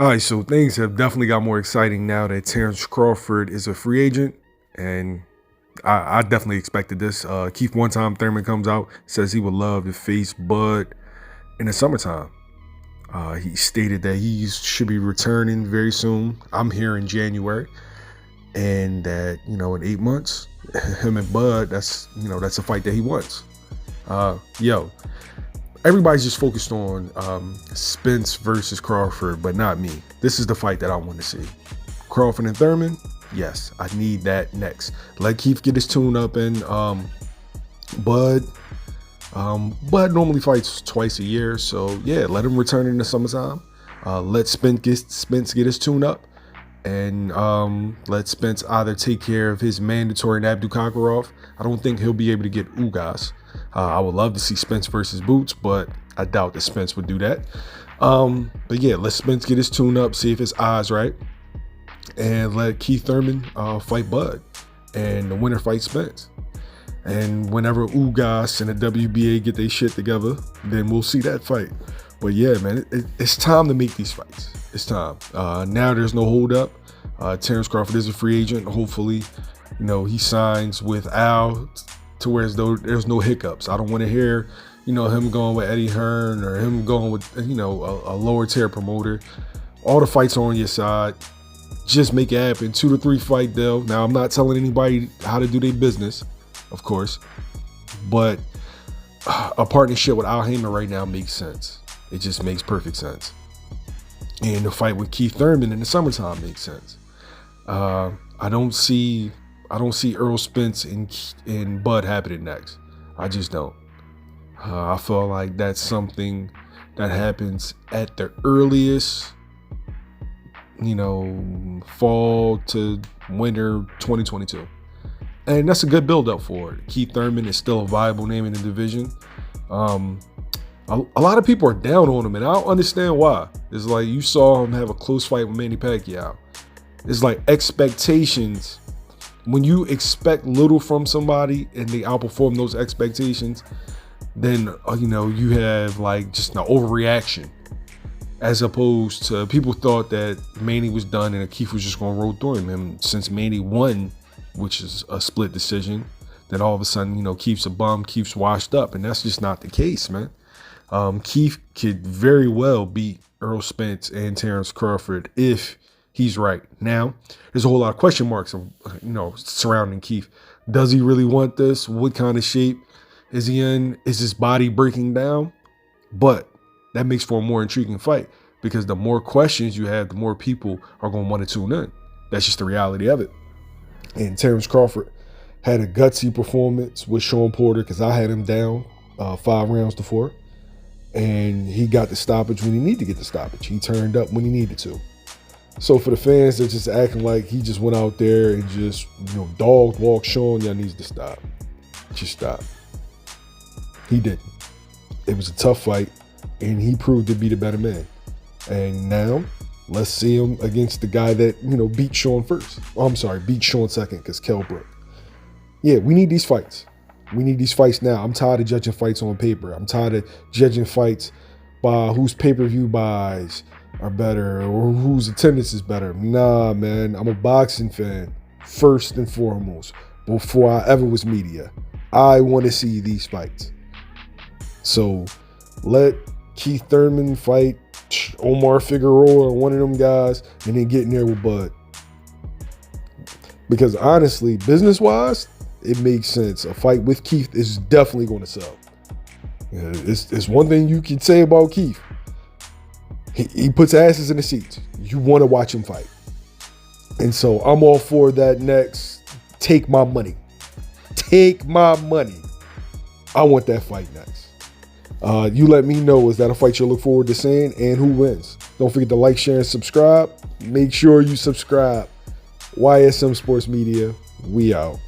All right, so things have definitely got more exciting now that Terence Crawford is a free agent, and I definitely expected this. Keith, one time Thurman comes out, says he would love to face Bud in the summertime. He stated that he should be returning very soon. I'm here in January, and that in 8 months, him and Bud, that's a fight that he wants. Everybody's just focused on Spence versus Crawford, but not me. This is the fight that I want to see. Crawford and Thurman, yes, I need that next. Let Keith get his tune up, and Bud normally fights twice a year, so yeah, let him return in the summertime. Let Spence get his tune up, and let Spence either take care of his mandatory Nabdu Kakarov. I don't think he'll be able to get Ugas. I would love to see Spence versus Boots, but I doubt that Spence would do that. But yeah, let Spence get his tune up, see if his eye's right, and let Keith Thurman fight Bud, and the winner fight Spence. And whenever Ugas and the WBA get their shit together, then we'll see that fight. But yeah, man, it's time to make these fights. It's time. Now there's no hold up. Terence Crawford is a free agent. Hopefully, he signs with Al to where as though there's no hiccups. I don't want to hear, him going with Eddie Hearn or him going with, a lower tier promoter. All the fights are on your side. Just make it happen. 2 to 3 fight deal. Now, I'm not telling anybody how to do their business, of course, but a partnership with Al Heyman right now makes sense. It just makes perfect sense. And the fight with Keith Thurman in the summertime makes sense. I don't see Earl Spence and Bud happening next. I just don't. I feel like that's something that happens at the earliest, fall to winter 2022. And that's a good build-up for it. Keith Thurman is still a viable name in the division. A lot of people are down on him, and I don't understand why. It's like you saw him have a close fight with Manny Pacquiao. It's like expectations. When you expect little from somebody and they outperform those expectations, then you have like just an overreaction. As opposed to people thought that Manny was done and Keith was just going to roll through him. And since Manny won, which is a split decision, then all of a sudden, Keith's a bum, Keith's washed up. And that's just not the case, man. Keith could very well beat Earl Spence and Terence Crawford if he's right. Now, there's a whole lot of question marks, surrounding Keith. Does he really want this? What kind of shape is he in? Is his body breaking down? But that makes for a more intriguing fight, because the more questions you have, the more people are going to want to tune in. That's just the reality of it. And Terence Crawford had a gutsy performance with Sean Porter, because I had him down 5 rounds to 4. And he got the stoppage when he needed to get the stoppage. He turned up when he needed to. So for the fans that just acting like he just went out there and just, dog walked Sean, y'all needs to stop. Just stop. He didn't. It was a tough fight, and he proved to be the better man. And now, let's see him against the guy that, beat Sean first. Oh, I'm sorry, beat Sean second, because Kell broke. Yeah, we need these fights. We need these fights now. I'm tired of judging fights on paper. I'm tired of judging fights by whose pay-per-view buys are better or whose attendance is better. Nah, man, I'm a boxing fan first and foremost before I ever was media. I want to see these fights. So let Keith Thurman fight Omar Figueroa or one of them guys, and then get in there with Bud. Because honestly, business-wise, it makes sense. A fight with Keith is definitely going to sell. It's one thing you can say about Keith. He puts asses in the seats. You want to watch him fight. And so I'm all for that next. Take my money. Take my money. I want that fight next. You let me know, is that a fight you look forward to seeing, and who wins? Don't forget to like, share, and subscribe. Make sure you subscribe. YSM Sports Media, we out.